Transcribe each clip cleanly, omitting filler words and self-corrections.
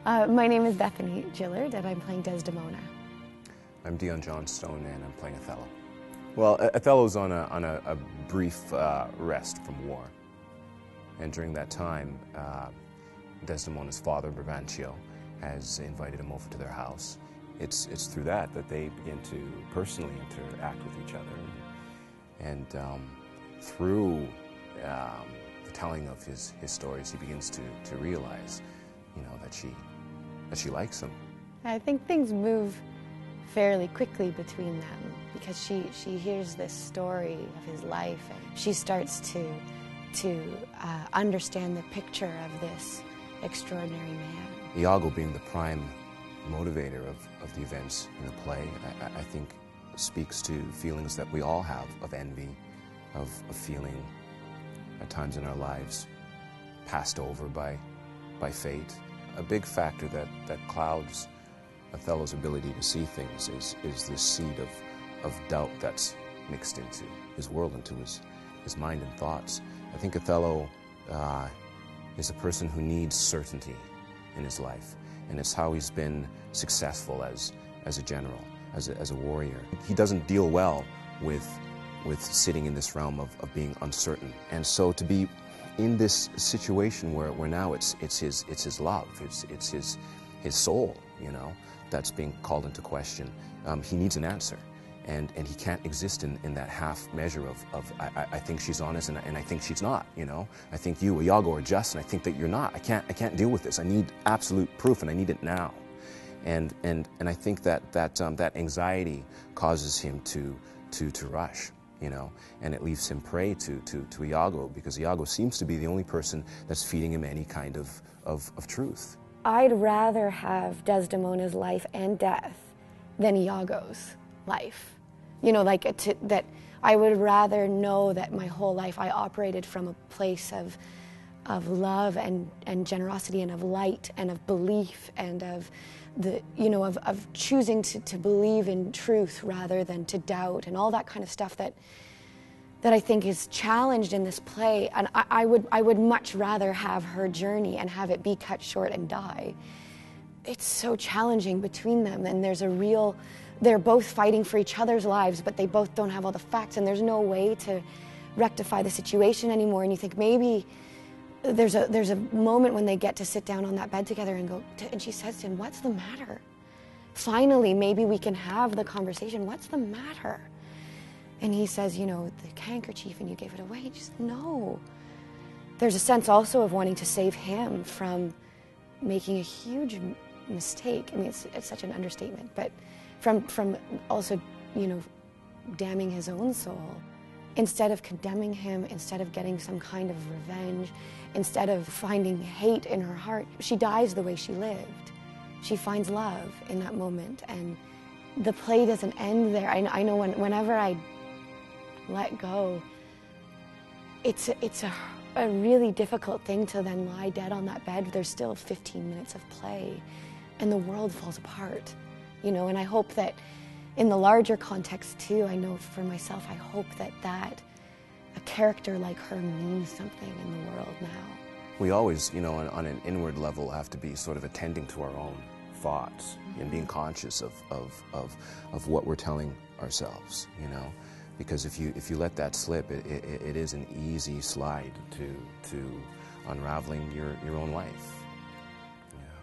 My name is Bethany Jillard, and I'm playing Desdemona. I'm Dion Johnstone, and I'm playing Othello. Well, Othello's on a brief rest from war. And during that time, Desdemona's father, Brabantio, has invited him over to their house. It's through that they begin to personally interact with each other. And through the telling of his stories, he begins to realize, that she likes him. I think things move fairly quickly between them because she hears this story of his life and she starts to understand the picture of this extraordinary man. Iago being the prime motivator of the events in the play, I think speaks to feelings that we all have of envy, of feeling at times in our lives passed over by fate. A big factor that clouds Othello's ability to see things is this seed of doubt that's mixed into his world, into his mind and thoughts. I think Othello is a person who needs certainty in his life, and it's how he's been successful as a general, as a warrior. He doesn't deal well with sitting in this realm of being uncertain, and so to be in this situation where now it's his love, it's his soul, that's being called into question. He needs an answer, and he can't exist in that half measure of I think she's honest and I think she's not. I think you, Iago, are just, and I think that you're not. I can't deal with this. I need absolute proof, and I need it now. And I think that anxiety causes him to rush. And it leaves him prey to Iago, because Iago seems to be the only person that's feeding him any kind of truth. I'd rather have Desdemona's life and death than Iago's life. That I would rather know that my whole life I operated from a place of love and generosity and of light and of belief and of of choosing to believe in truth rather than to doubt and all that kind of stuff that I think is challenged in this play. And I would much rather have her journey and have it be cut short and die. It's so challenging between them, and they're both fighting for each other's lives, but they both don't have all the facts, and there's no way to rectify the situation anymore. And you think maybe there's a moment when they get to sit down on that bed together and she says to him, "What's the matter? Finally, maybe we can have the conversation. What's the matter?" And he says, "The handkerchief, and you gave it away." And she says, "No." There's a sense also of wanting to save him from making a huge mistake. I mean, it's such an understatement, but from also, damning his own soul. Instead of condemning him, instead of getting some kind of revenge, instead of finding hate in her heart, she dies the way she lived. She finds love in that moment, and the play doesn't end there. I know whenever I let go, it's a really difficult thing to then lie dead on that bed. There's still 15 minutes of play, and the world falls apart, and I hope that in the larger context too, I know for myself, I hope that a character like her means something in the world now. We always, on an inward level, have to be sort of attending to our own thoughts and being conscious of what we're telling ourselves, because if you let that slip, it is an easy slide to unraveling your own life. Yeah.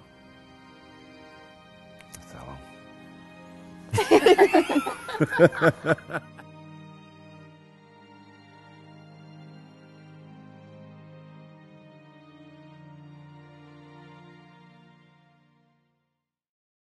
Othello.